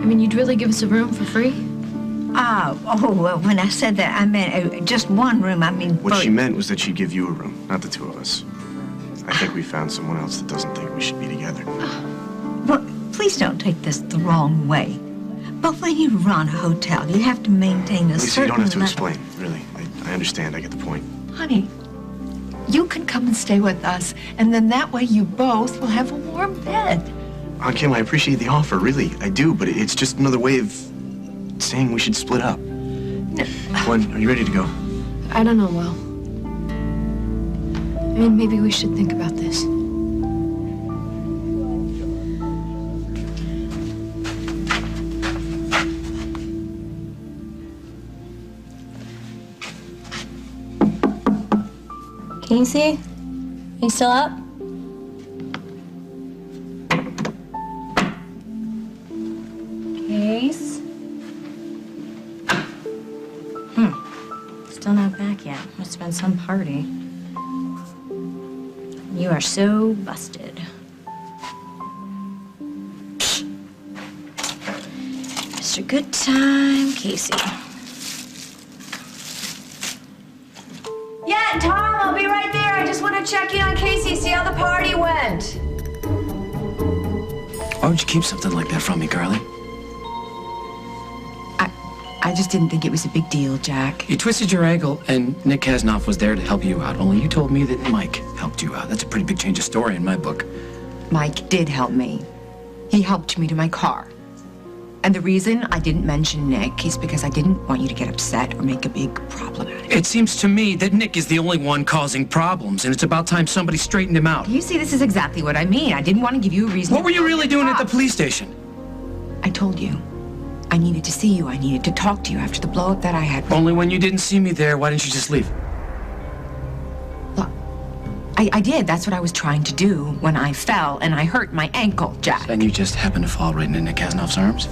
mean, you'd really give us a room for free? Well, when I said that, I meant just one room. I mean... What she meant was that she'd give you a room, not the two of us. I think we found someone else that doesn't think we should be together. Well, please don't take this the wrong way. But when you run a hotel, you have to maintain a Lisa, certain... you don't have to explain, really. I understand. I get the point. Honey, you can come and stay with us, and then that way you both will have a warm bed. Aunt Kim, I appreciate the offer, really. I do, but it's just another way of saying we should split up. Gwen, are you ready to go? I don't know, Will. I mean, maybe we should think about this. Casey? Are you still up? Case? Still not back yet. Must have been some party. You are so busted. Mr. Good Time, Casey. Yeah, Tom, I'll be right there. I just want to check in on Casey, see how the party went. Why would you keep something like that from me, Carly? I just didn't think it was a big deal, Jack. You twisted your ankle, and Nick Kasnoff was there to help you out. Only you told me that Mike helped you out. That's a pretty big change of story in my book. Mike did help me. He helped me to my car. And the reason I didn't mention Nick is because I didn't want you to get upset or make a big problem out of it. It seems to me that Nick is the only one causing problems, and it's about time somebody straightened him out. You see, this is exactly what I mean. I didn't want to give you a reason. What were you really doing at the police station? I told you. I needed to see you. I needed to talk to you after the blow-up that I had. Only when you didn't see me there, why didn't you just leave? Look, I did. That's what I was trying to do when I fell and I hurt my ankle, Jack. And you just happened to fall right into Nick Kasnoff's arms?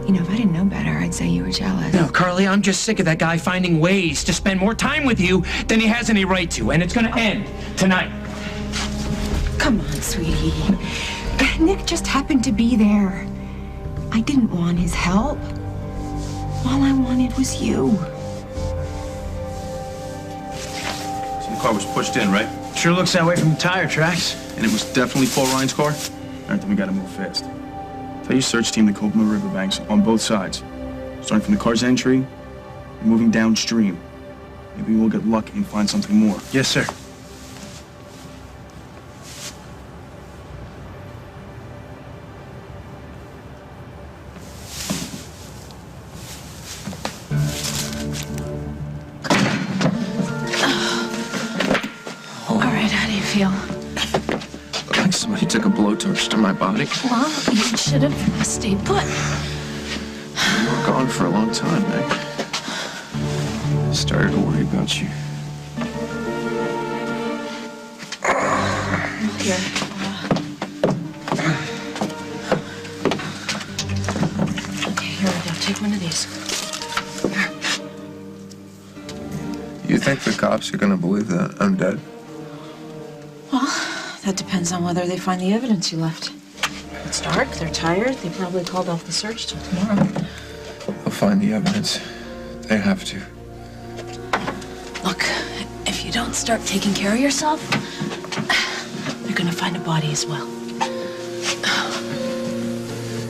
You know, if I didn't know better, I'd say you were jealous. No, Carly, I'm just sick of that guy finding ways to spend more time with you than he has any right to, and it's gonna end tonight. Come on, sweetie. Nick just happened to be there. I didn't want his help. All I wanted was you. So the car was pushed in, right? Sure looks that way from the tire tracks. And it was definitely Paul Ryan's car? All right, then we gotta move fast. Tell your search team to cope in the riverbanks on both sides. Starting from the car's entry and moving downstream. Maybe we'll get lucky and find something more. Yes, sir. Like somebody took a blowtorch to my body. Well, you should have stayed put. You were gone for a long time, Meg. Started to worry about you. Here. Okay, here we go. Take one of these. You think the cops are gonna believe that I'm dead? Well, that depends on whether they find the evidence you left. It's dark, they're tired, they probably called off the search till tomorrow. They'll find the evidence. They have to. Look, if you don't start taking care of yourself, they're gonna find a body as well.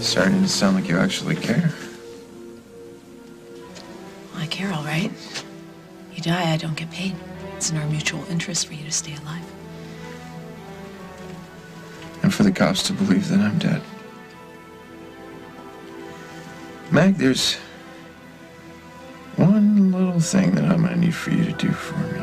Starting to sound like you actually care. I care, all right. You die, I don't get paid. It's in our mutual interest for you to stay alive. And for the cops to believe that I'm dead. Meg, there's one little thing that I'm gonna need for you to do for me.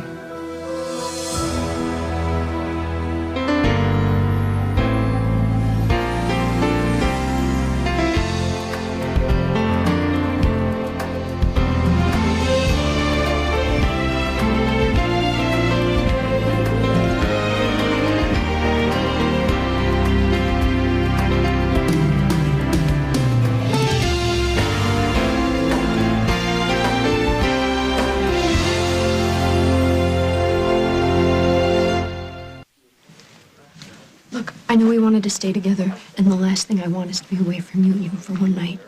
know we wanted to stay together, and the last thing I want is to be away from you even for one night.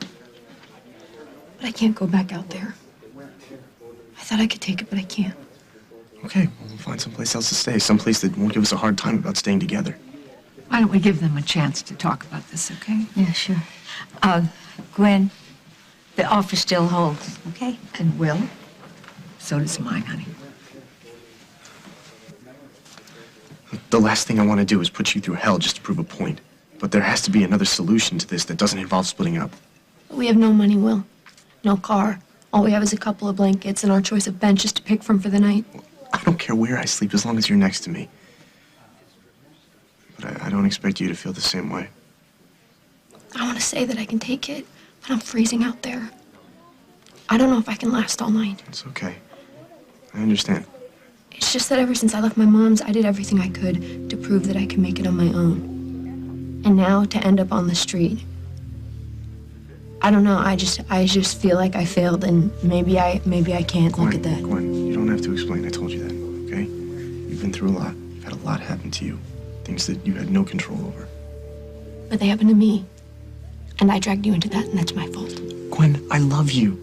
But I can't go back out there. I thought I could take it, but I can't. Okay, well, we'll find someplace else to stay. Someplace that won't give us a hard time about staying together. Why don't we give them a chance to talk about this, okay? Yeah, sure. Gwen, the offer still holds, okay? And will? So does mine, honey. The last thing I want to do is put you through hell just to prove a point. But there has to be another solution to this that doesn't involve splitting up. We have no money, Will. No car. All we have is a couple of blankets and our choice of benches to pick from for the night. I don't care where I sleep as long as you're next to me. But I don't expect you to feel the same way. I want to say that I can take it, but I'm freezing out there. I don't know if I can last all night. It's okay. I understand. It's just that ever since I left my mom's, I did everything I could to prove that I can make it on my own. And now to end up on the street. I don't know, I just feel like I failed, and maybe I can't look at that. Gwen, you don't have to explain. I told you that, okay? You've been through a lot. You've had a lot happen to you. Things that you had no control over. But they happened to me. And I dragged you into that, and that's my fault. Gwen, I love you.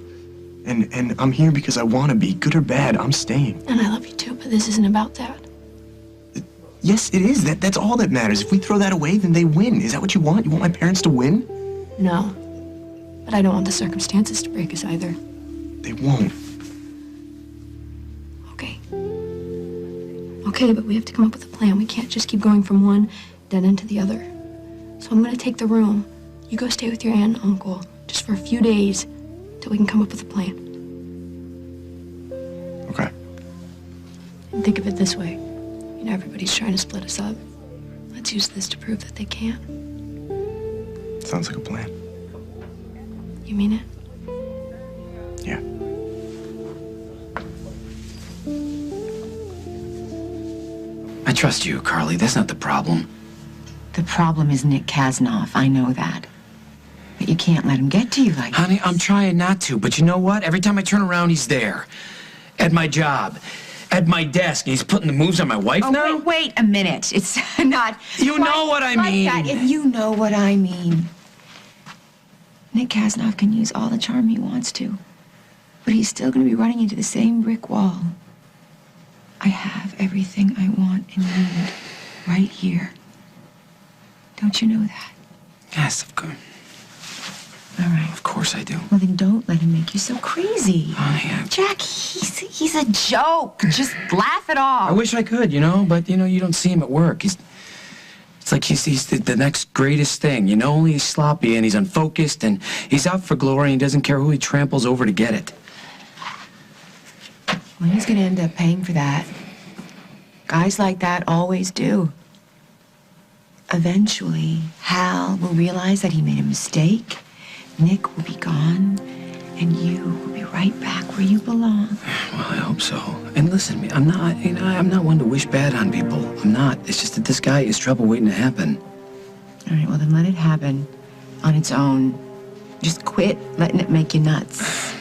And I'm here because I want to be. Good or bad, I'm staying. And I love you too, but this isn't about that. Yes, it is. That's all that matters. If we throw that away, then they win. Is that what you want? You want my parents to win? No. But I don't want the circumstances to break us either. They won't. Okay. Okay, but we have to come up with a plan. We can't just keep going from one dead end to the other. So I'm gonna take the room. You go stay with your aunt and uncle just for a few days till we can come up with a plan. Okay. And think of it this way. You know, everybody's trying to split us up. Let's use this to prove that they can't. Sounds like a plan. You mean it? Yeah. I trust you, Carly. That's not the problem. The problem is Nick Kasnoff. I know that. But you can't let him get to you like Honey, this. I'm trying not to, but you know what? Every time I turn around, he's there. At my job. At my desk. He's putting the moves on my wife now? Wait a minute. It's not You know what I like mean. that. If you know what I mean. Nick Kasnoff can use all the charm he wants to, but he's still going to be running into the same brick wall. I have everything I want and need right here. Don't you know that? Yes, of course. All right. Of course I do. Well, then don't let him make you so crazy. Honey, Jack, he's a joke. Just laugh it off. I wish I could, but, you don't see him at work. It's like he's the next greatest thing, Only he's sloppy and he's unfocused and he's out for glory and he doesn't care who he tramples over to get it. Well, he's going to end up paying for that. Guys like that always do. Eventually, Hal will realize that he made a mistake, Nick will be gone, and you will be right back where you belong. Well, I hope so. And listen to me, I'm not one to wish bad on people. I'm not. It's just that this guy is trouble waiting to happen. All right, well, then let it happen on its own. Just quit letting it make you nuts.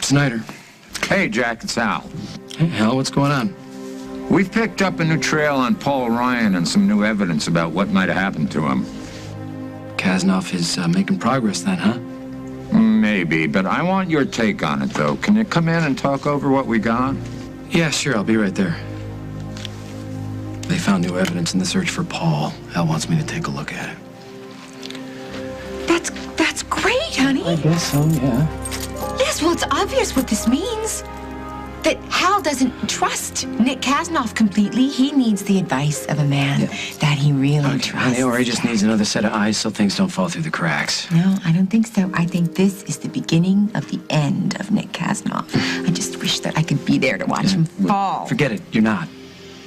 Snyder. Hey, Jack, it's Al. Hey, Hal, what's going on? We've picked up a new trail on Paul Ryan and some new evidence about what might have happened to him. Kasnoff is making progress then, huh? Maybe, but I want your take on it, though. Can you come in and talk over what we got? Yeah, sure, I'll be right there. They found new evidence in the search for Paul. Hal wants me to take a look at it. That's great, honey. I guess so, yeah. Yes, well, it's obvious what this means. That Hal doesn't trust Nick Kasnoff completely. He needs the advice of a man that he really trusts. Or he just needs another set of eyes so things don't fall through the cracks. No, I don't think so. I think this is the beginning of the end of Nick Kasnoff. I just wish that I could be there to watch him fall. Forget it. You're not.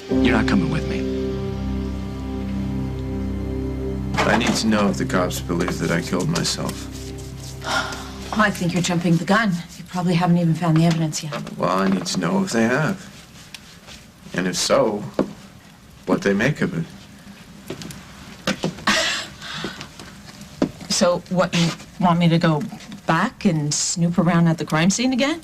You're not coming with me. I need to know if the cops believe that I killed myself. Well, I think you're jumping the gun. You probably haven't even found the evidence yet. Well, I need to know if they have. And if so, what they make of it. So what, you want me to go back and snoop around at the crime scene again?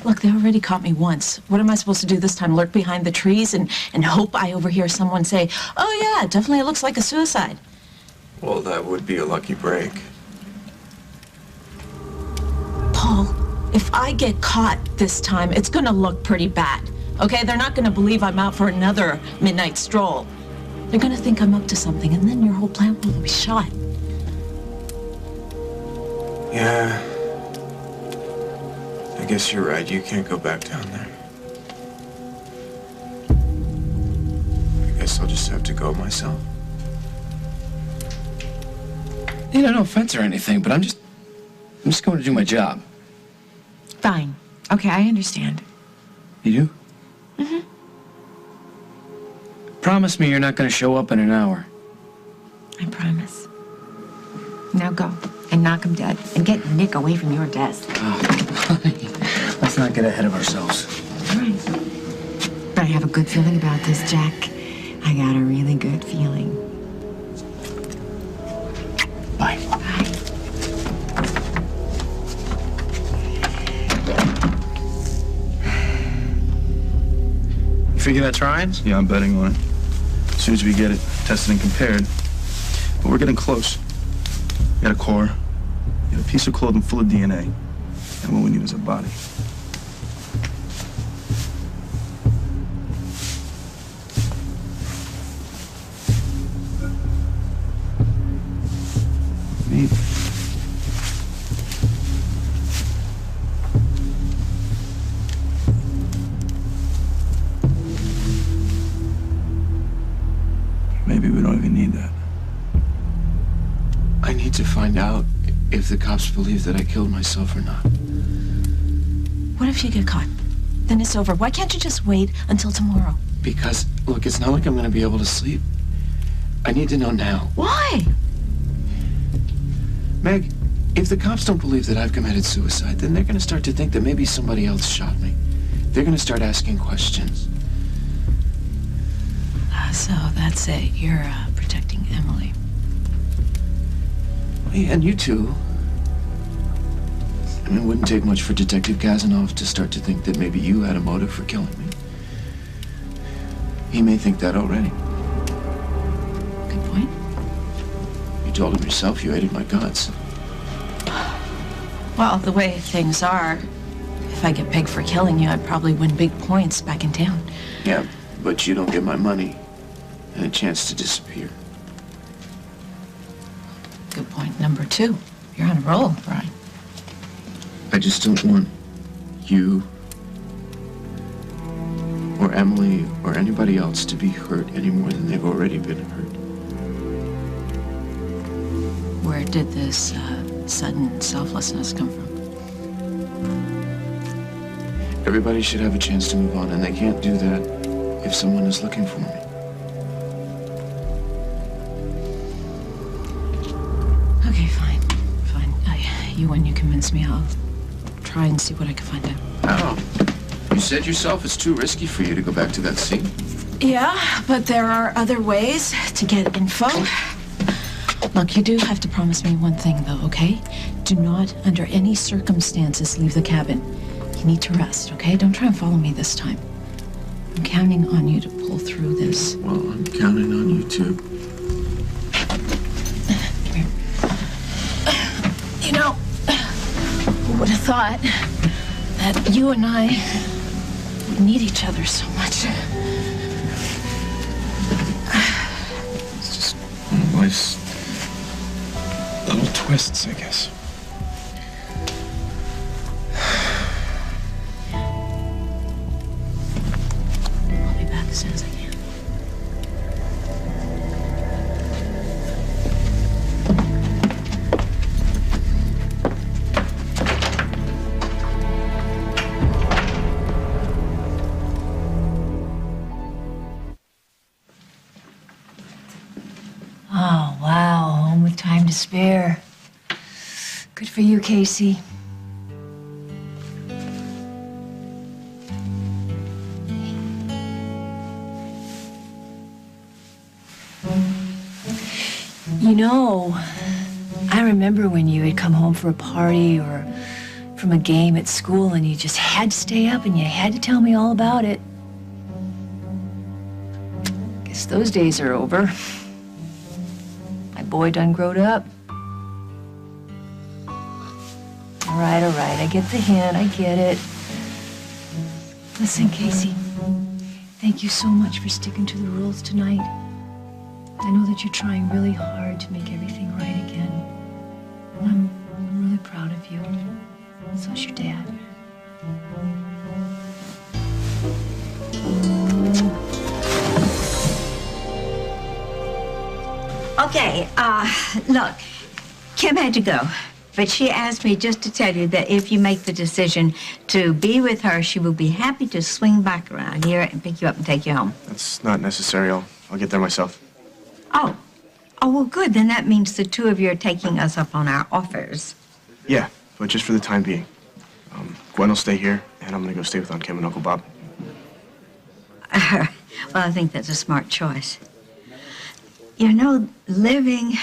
Look, they already caught me once. What am I supposed to do this time? Lurk behind the trees and hope I overhear someone say, "Oh yeah, definitely looks like a suicide." Well, that would be a lucky break. Paul, if I get caught this time, it's gonna look pretty bad. Okay, they're not gonna believe I'm out for another midnight stroll. They're gonna think I'm up to something, and then your whole plan will be shot. Yeah. I guess you're right. You can't go back down there. I guess I'll just have to go myself. You know, no offense or anything, but I'm just going to do my job. Fine. Okay, I understand. You do? Mm-hmm. Promise me you're not going to show up in an hour. I promise. Now go and knock him dead and get Nick away from your desk. Oh, let's not get ahead of ourselves. All right. But I have a good feeling about this, Jack. I got a really good feeling. Bye. Bye. You figure that's Ryan's? Yeah, I'm betting on it. As soon as we get it tested and compared. But we're getting close. We got a car, we got a piece of clothing full of DNA, and what we need is a body. Maybe. Maybe we don't even need that. I need to find out if the cops believe that I killed myself or not. What if you get caught? Then it's over. Why can't you just wait until tomorrow? Because, look, it's not like I'm going to be able to sleep. I need to know now. Why? Meg, if the cops don't believe that I've committed suicide, then they're going to start to think that maybe somebody else shot me. They're going to start asking questions. So that's it. You're protecting Emily. Yeah, and you too. I mean, it wouldn't take much for Detective Kazanov to start to think that maybe you had a motive for killing me. He may think that already. Good point. You told him yourself you hated my guts. Well, the way things are, if I get pegged for killing you, I'd probably win big points back in town. Yeah, but you don't get my money and a chance to disappear. Good point number 2. You're on a roll, Brian. I just don't want you or Emily or anybody else to be hurt any more than they've already been hurt. Where did this sudden selflessness come from? Everybody should have a chance to move on, and they can't do that if someone is looking for me. Okay, fine. Fine. You win. You convince me. I'll try and see what I can find out. How? You said yourself it's too risky for you to go back to that scene. Yeah, but there are other ways to get info. Look, you do have to promise me one thing, though, okay? Do not, under any circumstances, leave the cabin. You need to rest, okay? Don't try and follow me this time. I'm counting on you to pull through this. Well, I'm counting on you, too. You know, who would have thought that you and I would need each other so much? It's just one of life's little twists, I guess. I'll be back as soon as I can. Oh, wow. Home with time to spare. Good for you, Casey. You know, I remember when you had come home for a party or from a game at school and you just had to stay up and you had to tell me all about it. Guess those days are over. My boy done growed up. All right, I get the hint, I get it. Listen, Casey, thank you so much for sticking to the rules tonight. I know that you're trying really hard to make everything right again. I'm really proud of you. So is your dad. Okay, look, Kim had to go, but she asked me just to tell you that if you make the decision to be with her, she will be happy to swing back around here and pick you up and take you home. That's not necessary. I'll get there myself. Oh, well, good. Then that means the two of you are taking us up on our offers. Yeah, but just for the time being. Gwen will stay here, and I'm gonna go stay with Aunt Kim and Uncle Bob. Well, I think that's a smart choice. You know, living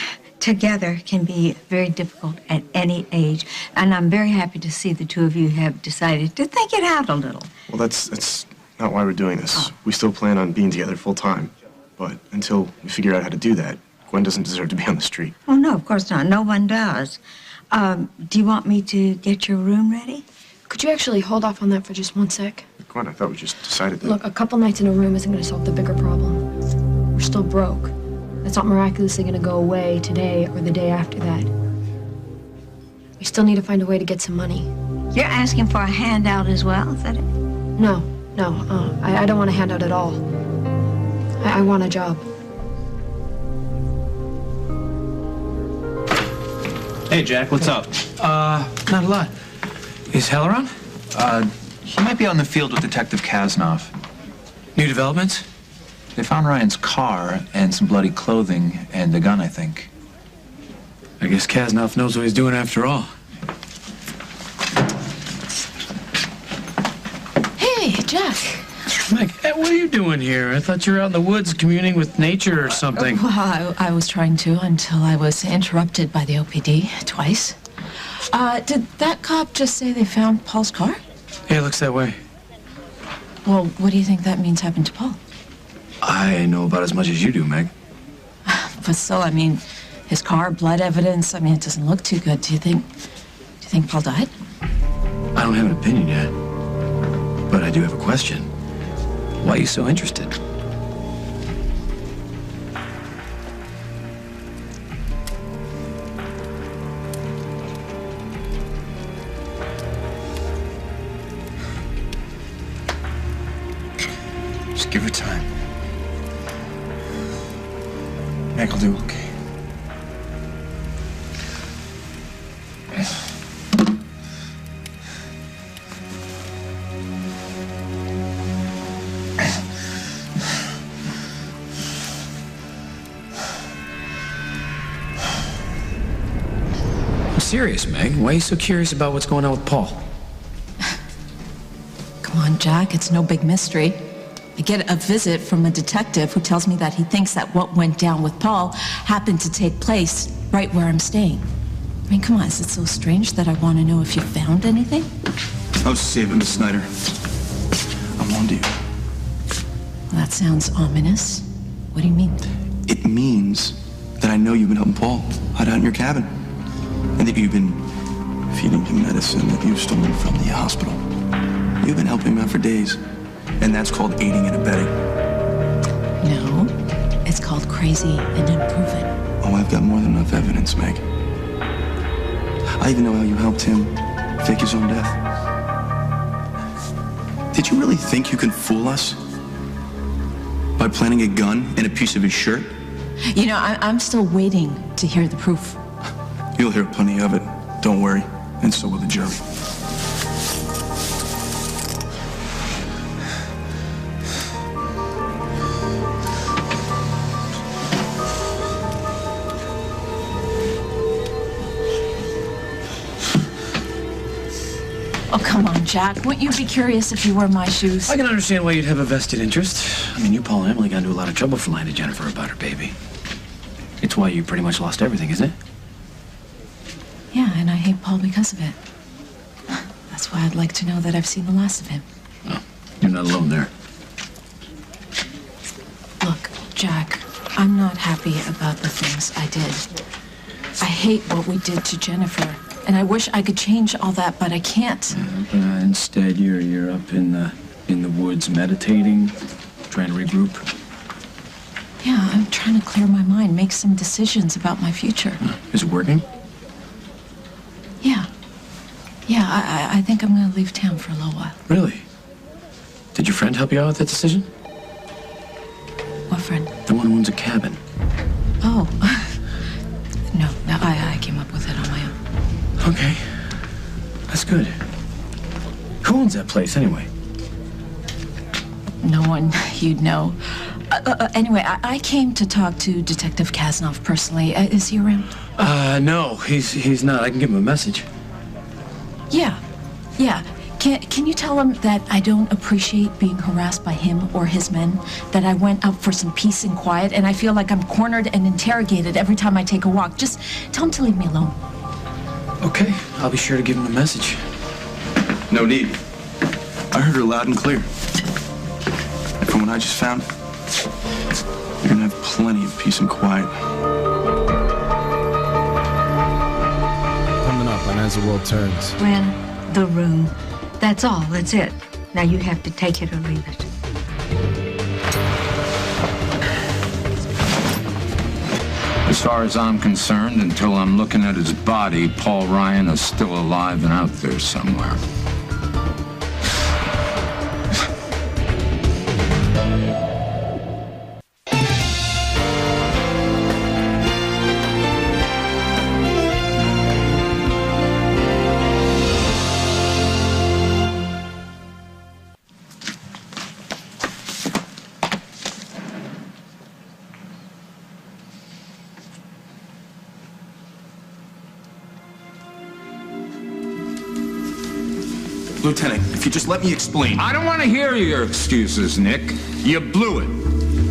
together can be very difficult at any age, and I'm very happy to see the two of you have decided to think it out a little. Well, that's not why we're doing this. We still plan on being together full time, but until we figure out how to do that, Gwen doesn't deserve to be on the street. Oh, no, of course not. No one does. Do you want me to get your room ready? Could you actually hold off on that for just one sec? Gwen, I thought we just decided that. Look, a couple nights in a room isn't going to solve the bigger problem. We're still broke. That's not miraculously going to go away today or the day after that. We still need to find a way to get some money. You're asking for a handout as well, is that it? No, I don't want a handout at all. I want a job. Hey, Jack, what's up? Not a lot. Is Hal around? He might be on the field with Detective Kasnoff. New developments? They found Ryan's car and some bloody clothing and a gun, I think. I guess Kasnoff knows what he's doing after all. Hey, Jack. Meg, hey, what are you doing here? I thought you were out in the woods communing with nature or something. Well, I was trying to until I was interrupted by the OPD twice. Did that cop just say they found Paul's car? Yeah, it looks that way. Well, what do you think that means happened to Paul? I know about as much as you do, Meg. But still, I mean, his car, blood evidence, I mean, it doesn't look too good. Do you think Paul died? I don't have an opinion yet. But I do have a question. Why are you so interested? Just give her time. Meg will do okay. I'm serious, Meg. Why are you so curious about what's going on with Paul? Come on, Jack, it's no big mystery. I get a visit from a detective who tells me that he thinks that what went down with Paul happened to take place right where I'm staying. I mean, come on, is it so strange that I want to know if you found anything? I'll save it, Miss Snyder. I'm on to you. Well, that sounds ominous. What do you mean? It means that I know you've been helping Paul hide out in your cabin. And that you've been feeding him medicine that you've stolen from the hospital. You've been helping him out for days. And that's called aiding and abetting. No, it's called crazy and unproven. Oh, I've got more than enough evidence, Meg. I even know how you helped him fake his own death. Did you really think you could fool us? By planting a gun in a piece of his shirt? You know, I'm still waiting to hear the proof. You'll hear plenty of it. Don't worry. And so will the jury. Oh, come on, Jack. Wouldn't you be curious if you wore my shoes? I can understand why you'd have a vested interest. I mean, you, Paul, and Emily got into a lot of trouble for lying to Jennifer about her baby. It's why you pretty much lost everything, isn't it? hate Paul because of it. That's why I'd like to know that I've seen the last of him. Oh, you're not alone there. Look, Jack, I'm not happy about the things I did. I hate what we did to Jennifer, and I wish I could change all that, but I can't. Instead, you're up in the woods meditating, trying to regroup. Yeah, I'm trying to clear my mind, make some decisions about my future. Is it working? Yeah. Yeah, I think I'm gonna leave town for a little while. Really? Did your friend help you out with that decision? What friend? The one who owns a cabin. Oh. No, I came up with it on my own. Okay. That's good. Who owns that place, anyway? No one you'd know. Anyway, I came to talk to Detective Kasnoff personally. Is he around? No, he's not. I can give him a message. Yeah. Can you tell him that I don't appreciate being harassed by him or his men? That I went out for some peace and quiet, and I feel like I'm cornered and interrogated every time I take a walk. Just tell him to leave me alone. Okay, I'll be sure to give him a message. No need. I heard her loud and clear. And from what I just found, you're gonna have plenty of peace and quiet. Coming up on As the World Turns. Rent the room. That's all. That's it. Now you have to take it or leave it. As far as I'm concerned, until I'm looking at his body, Paul Ryan is still alive and out there somewhere. Lieutenant, if you just let me explain. I don't want to hear your excuses, Nick. You blew it.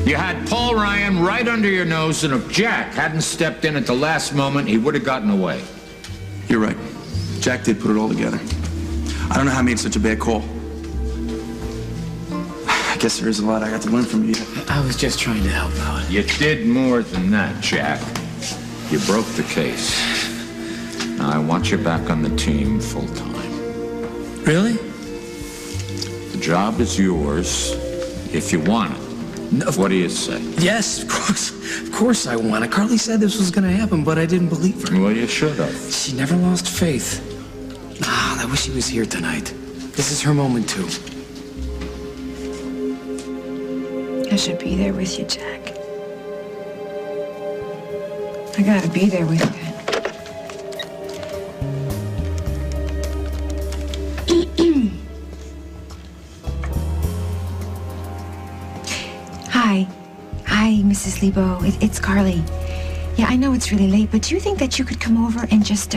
You had Paul Ryan right under your nose, and if Jack hadn't stepped in at the last moment, he would have gotten away. You're right. Jack did put it all together. I don't know how I made such a bad call. I guess there is a lot I got to learn from you. I was just trying to help out. You did more than that, Jack. You broke the case. Now I want you back on the team full-time. Really? The job is yours if you want it. No, what do you say? Yes, of course. Of course I want it. Carly said this was going to happen, but I didn't believe her. Well, you should have. She never lost faith. I wish she was here tonight. This is her moment, too. I should be there with you, Jack. I gotta be there with you. Hi, Mrs. Lebo. It's Carly. Yeah, I know it's really late, but do you think that you could come over and just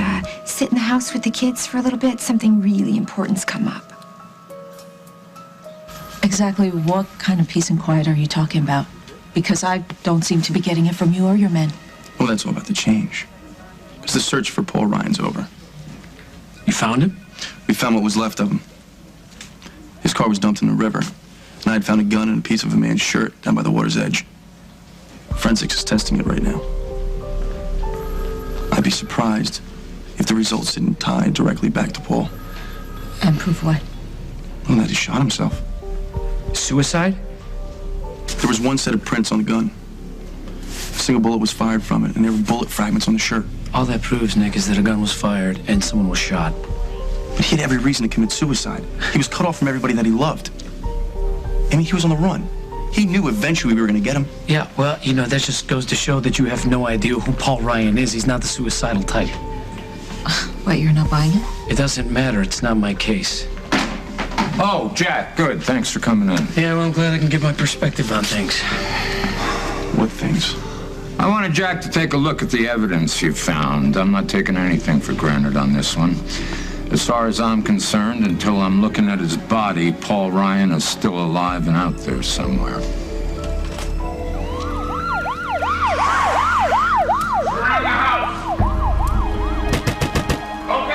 sit in the house with the kids for a little bit? Something really important's come up. Exactly what kind of peace and quiet are you talking about? Because I don't seem to be getting it from you or your men. Well, that's all about to change. Because the search for Paul Ryan's over. You found him? We found what was left of him. His car was dumped in the river, and I had found a gun and a piece of a man's shirt down by the water's edge. Forensics is testing it right now. I'd be surprised if the results didn't tie directly back to Paul. And prove what? Well, that he shot himself. Suicide? There was one set of prints on the gun. A single bullet was fired from it, and there were bullet fragments on the shirt. All that proves, Nick, is that a gun was fired and someone was shot. But he had every reason to commit suicide. He was cut off from everybody that he loved. I mean, he was on the run. He knew eventually we were going to get him. Yeah, well, you know, that just goes to show that you have no idea who Paul Ryan is. He's not the suicidal type. What, you're not buying it? It doesn't matter. It's not my case. Oh, Jack, good. Thanks for coming in. Yeah, well, I'm glad I can give my perspective on things. What things? I wanted Jack to take a look at the evidence you found. I'm not taking anything for granted on this one. As far as I'm concerned, until I'm looking at his body, Paul Ryan is still alive and out there somewhere. Okay.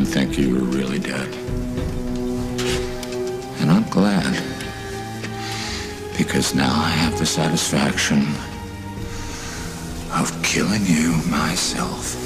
didn't think you were really dead. And I'm glad. Because now I have the satisfaction of killing you myself.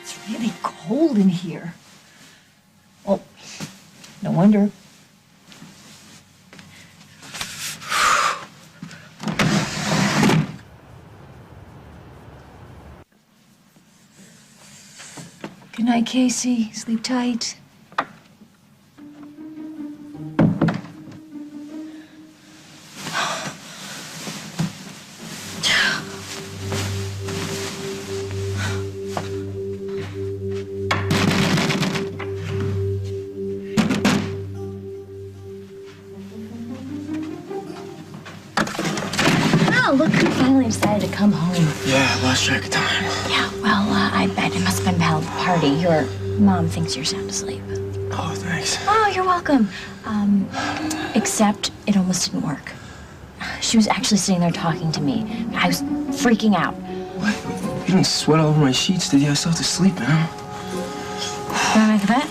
It's really cold in here. Oh, no wonder. Good night, Casey. Sleep tight. Oh, look who finally decided to come home. Yeah, I lost track of time. Yeah, well, I bet it must have been a party. Your mom thinks you're sound asleep. Oh, thanks. Oh, you're welcome. Except it almost didn't work. She was actually sitting there talking to me. I was freaking out. What? You didn't sweat all over my sheets, did you? I still have to sleep now. You wanna make a bet?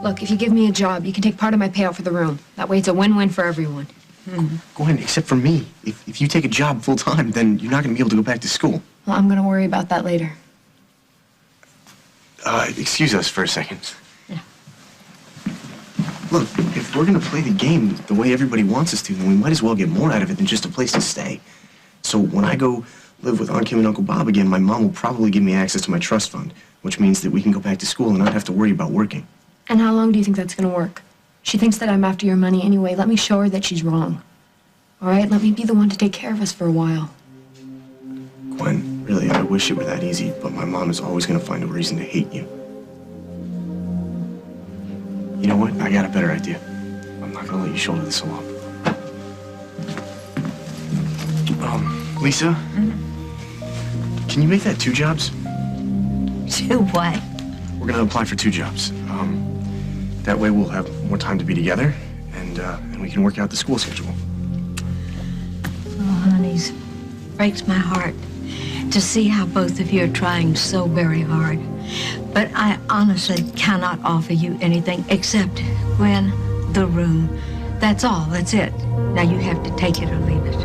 Look, if you give me a job, you can take part of my payout for the room. That way it's a win-win for everyone. Gwen, except for me. If you take a job full-time, then you're not going to be able to go back to school. Well, I'm gonna worry about that later. Excuse us for a second. Yeah. Look, if we're going to play the game the way everybody wants us to, then we might as well get more out of it than just a place to stay. So when I go live with Aunt Kim and Uncle Bob again, my mom will probably give me access to my trust fund, which means that we can go back to school and not have to worry about working. And how long do you think that's gonna work? She thinks that I'm after your money anyway. Let me show her that she's wrong. All right? Let me be the one to take care of us for a while. Gwen, really, I wish it were that easy, but my mom is always going to find a reason to hate you. You know what? I got a better idea. I'm not going to let you shoulder this alone. Lisa? Can you make that 2 jobs? 2 what? We're going to apply for 2 jobs. That way we'll have more time to be together, and we can work out the school schedule. Oh, honeys, breaks my heart to see how both of you are trying so very hard. But I honestly cannot offer you anything except, Gwen, the room. That's all. That's it. Now you have to take it or leave it.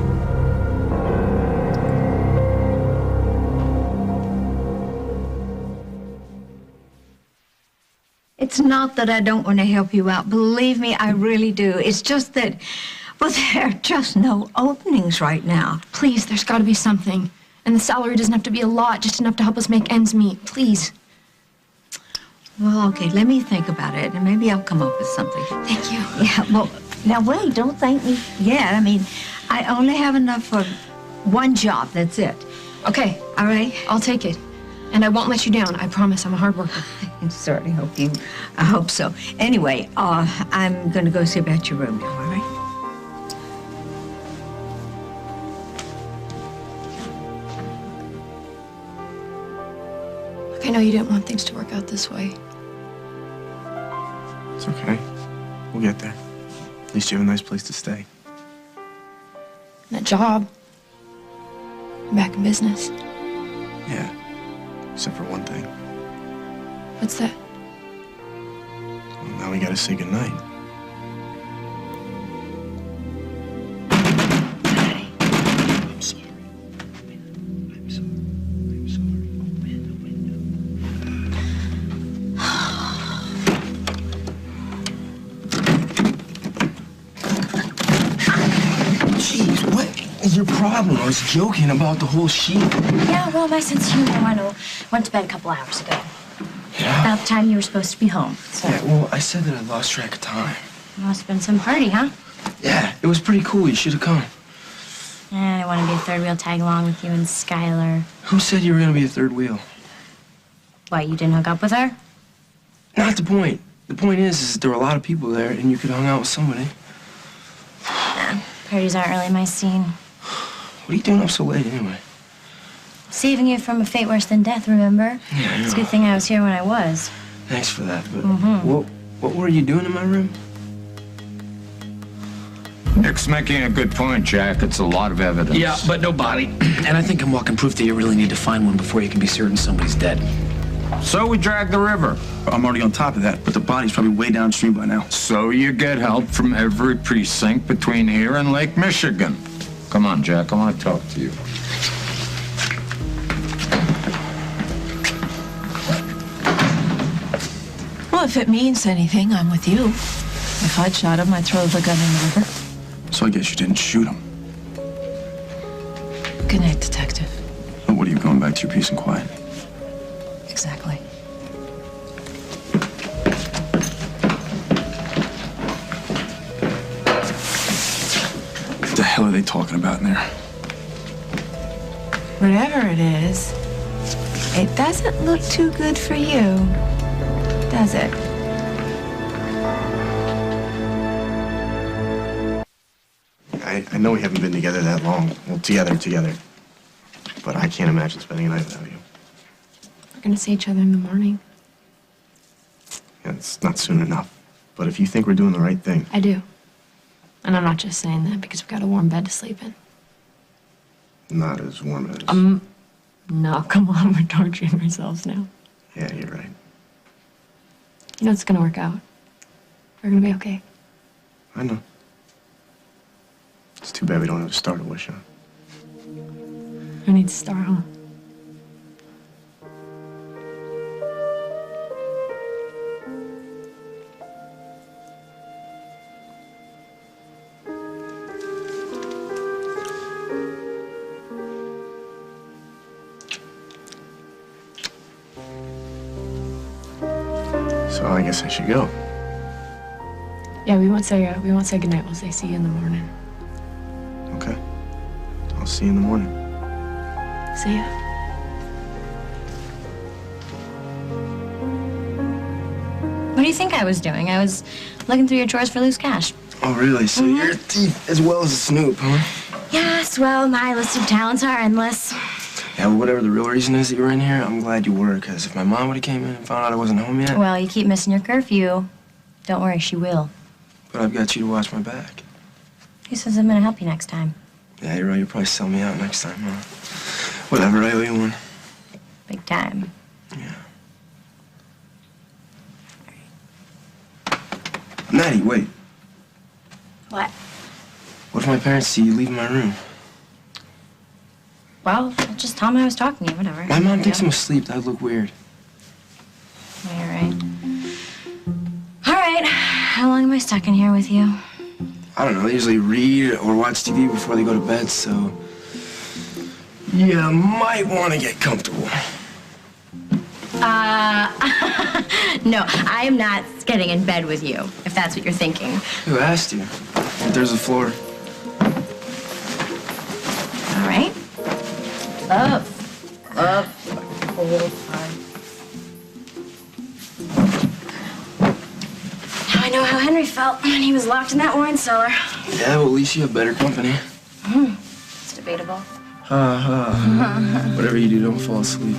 It's not that I don't want to help you out. Believe me, I really do. It's just that, well, there are just no openings right now. Please, there's gotta be something. And the salary doesn't have to be a lot, just enough to help us make ends meet. Please. Well, okay, let me think about it, and maybe I'll come up with something. Thank you. Yeah, well, now wait, don't thank me yet. I mean, I only have enough for 1 job, that's it. Okay. All right? I'll take it. And I won't let you down. I promise. I'm a hard worker. I certainly hope you... I hope so. Anyway, I'm going to go see about your room now, all right? Look, I know you didn't want things to work out this way. It's okay. We'll get there. At least you have a nice place to stay. And a job. I'm back in business. Yeah. Except for one thing. What's that? Well, now we gotta say goodnight. I'm sorry. I'm sorry. I'm sorry. Jeez, what is your problem? I was joking about the whole sheet. Yeah, well, my sense of humor, I went to bed a couple hours ago. Yeah? About the time you were supposed to be home, so... Yeah, well, I said that I lost track of time. Must have been some party, huh? Yeah, it was pretty cool. You should have come. I want to be a third wheel tag along with you and Skylar. Who said you were gonna be a third wheel? Why, you didn't hook up with her? Not the point. The point is that there were a lot of people there, and you could have hung out with somebody. Parties aren't really my scene. What are you doing up so late anyway? Saving you from a fate worse than death, remember? Yeah, I know. It's a good thing I was here when I was. Thanks for that, but Mm-hmm. what were you doing in my room? Nick's making a good point, Jack. It's a lot of evidence. Yeah, but no body. And I think I'm walking proof that you really need to find one before you can be certain somebody's dead. So we drag the river. I'm already on top of that, but the body's probably way downstream by now. So you get help from every precinct between here and Lake Michigan. Come on, Jack. I want to talk to you. Well, if it means anything, I'm with you. If I'd shot him, I'd throw the gun in the river. So I guess you didn't shoot him. Good night, Detective. But what are you going back to your peace and quiet? Exactly. What the hell are they talking about in there? Whatever it is, it doesn't look too good for you, does it? I know we haven't been together that long. Well, together. But I can't imagine spending a night without you. We're gonna see each other in the morning. Yeah, it's not soon enough. But if you think we're doing the right thing, I do. And I'm not just saying that because we've got a warm bed to sleep in. not as warm as... No, come on, we're torturing ourselves now. Yeah, you're right. You know it's gonna work out. We're gonna be okay. I know. It's too bad we don't have a star to wish on. Who needs a star, huh? So I guess I should go. Yeah, we won't say goodnight. We'll say see you in the morning. Okay. I'll see you in the morning. See ya. What do you think I was doing? I was looking through your drawers for loose cash. Oh, really? So you're a thief as well as a snoop, huh? Yes, well, my list of talents are endless. Yeah, well, whatever the real reason is that you're in here, I'm glad you were, because if my mom would have came in and found out I wasn't home yet... Well, you keep missing your curfew. Don't worry, she will. But I've got you to watch my back. Who says I'm gonna help you next time? Yeah, you're right. You'll probably sell me out next time, huh? Whatever, I owe you one. Big time. Yeah. Maddie, wait. What? What if my parents see you leaving my room? Well, I'll just tell them I was talking to you, whatever. My mom thinks I'm asleep. That would look weird. Yeah, you're right. All right. How long am I stuck in here with you? I don't know. They usually read or watch TV before they go to bed, so... You might want to get comfortable. No, I am not getting in bed with you, if that's what you're thinking. Who asked you? There's the floor. All right. Up. Hold on. Now I know how Henry felt when he was locked in that wine cellar. Yeah, well, at least you have better company. It's debatable. Whatever you do, don't fall asleep.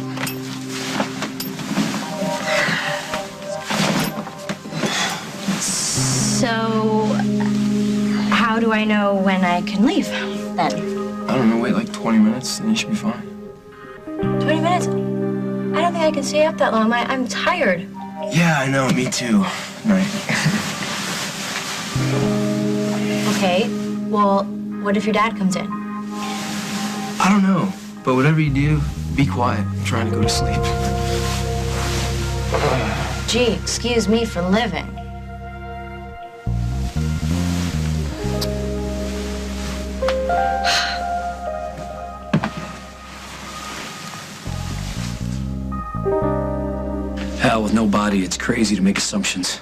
So, how do I know when I can leave, then? I don't know, wait like 20 minutes, and you should be fine. 20 minutes? I don't think I can stay up that long. I'm tired. Yeah, I know, me too. Night. Okay, well, what if your dad comes in? I don't know, but whatever you do, be quiet. I'm trying to go to sleep. Gee, excuse me for living. Hell, with no body, it's crazy to make assumptions.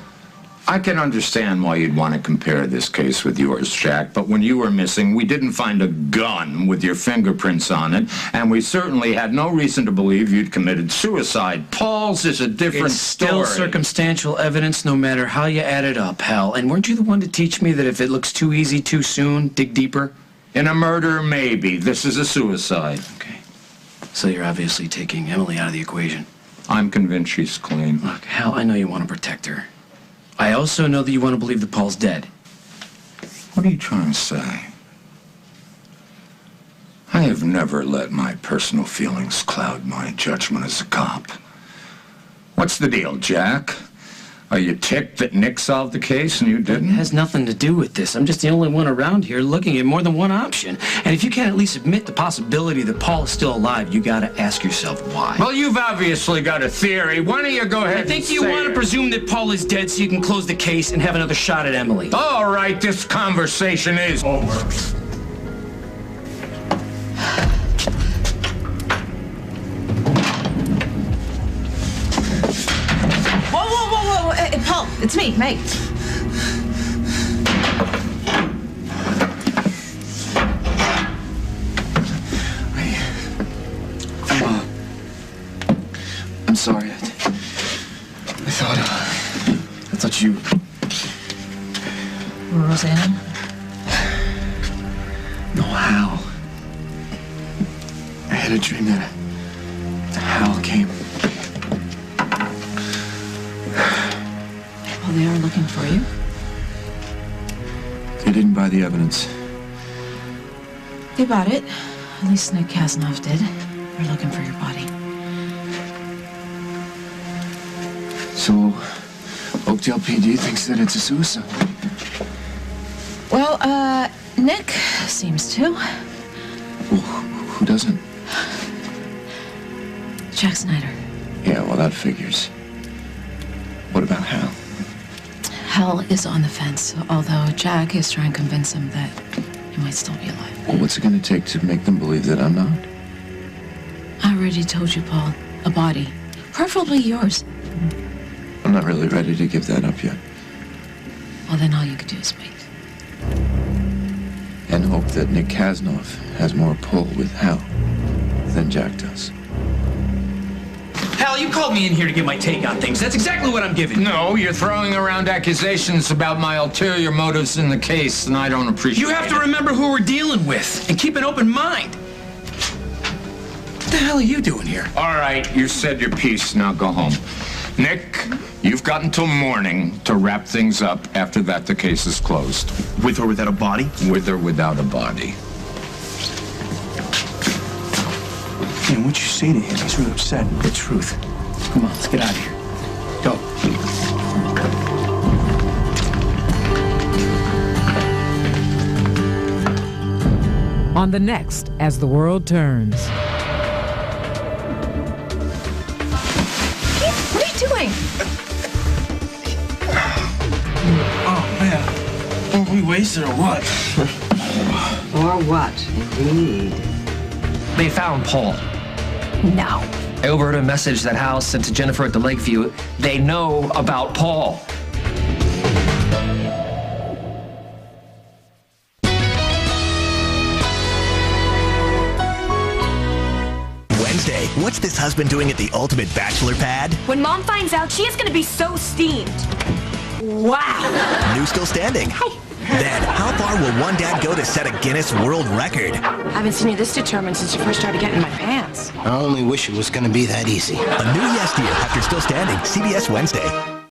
I can understand why you'd want to compare this case with yours, Jack, but when you were missing, we didn't find a gun with your fingerprints on it, and we certainly had no reason to believe you'd committed suicide. Paul's is a different story. Still circumstantial evidence no matter how you add it up, Hal. And weren't you the one to teach me that if it looks too easy too soon, dig deeper? In a murder, maybe. This is a suicide. Okay. So you're obviously taking Emily out of the equation. I'm convinced she's clean. Look, Hal, I know you want to protect her. I also know that you want to believe that Paul's dead. What are you trying to say? I have never let my personal feelings cloud my judgment as a cop. What's the deal, Jack? Are you ticked that Nick solved the case and you didn't? It has nothing to do with this. I'm just the only one around here looking at more than one option. And if you can't at least admit the possibility that Paul is still alive, you gotta ask yourself why. Well, you've obviously got a theory. Why don't you go ahead I think and you say want to it? presume that Paul is dead so you can close the case and have another shot at Emily. All right, this conversation is over. Paul, it's me, Meg. I'm sorry. I thought you... Rosanna? No, Hal. I had a dream that Hal came. Well, they are looking for you. They didn't buy the evidence. They bought it. At least Nick Kasnoff did. They're looking for your body. So, Oakdale PD thinks that it's a suicide. Well, Nick seems to. Well, who doesn't? Jack Snyder. Yeah, well, that figures. What about Hal? Hal is on the fence, although Jack is trying to convince him that he might still be alive. Well, what's it going to take to make them believe that I'm not? I already told you, Paul. A body. Preferably yours. I'm not really ready to give that up yet. Well, then all you could do is wait. And hope that Nick Kasnoff has more pull with Hal than Jack does. Hal, you called me in here to get my take on things. That's exactly what I'm giving. No, you're throwing around accusations about my ulterior motives in the case, and I don't appreciate it. You have to remember who we're dealing with and keep an open mind. What the hell are you doing here? All right, you said your piece. Now go home. Nick, you've got until morning to wrap things up. After that, the case is closed. With or without a body? With or without a body. Man, what'd you say to him? He's really upset. The truth. Come on, let's get out of here. Go. On the next As the World Turns. What are you doing? Oh, man. Are we wasted or what? Or what, indeed. They found Paul. No. I overheard a message that Hal sent to Jennifer at the Lakeview. They know about Paul. Wednesday, what's this husband doing at the ultimate bachelor pad? When Mom finds out, she is going to be so steamed. Wow. News still standing. Hi. Then, how far will one dad go to set a Guinness World Record? I haven't seen you this determined since you first started getting in my pants. I only wish it was going to be that easy. A new Yes Dear after Still Standing, CBS Wednesday.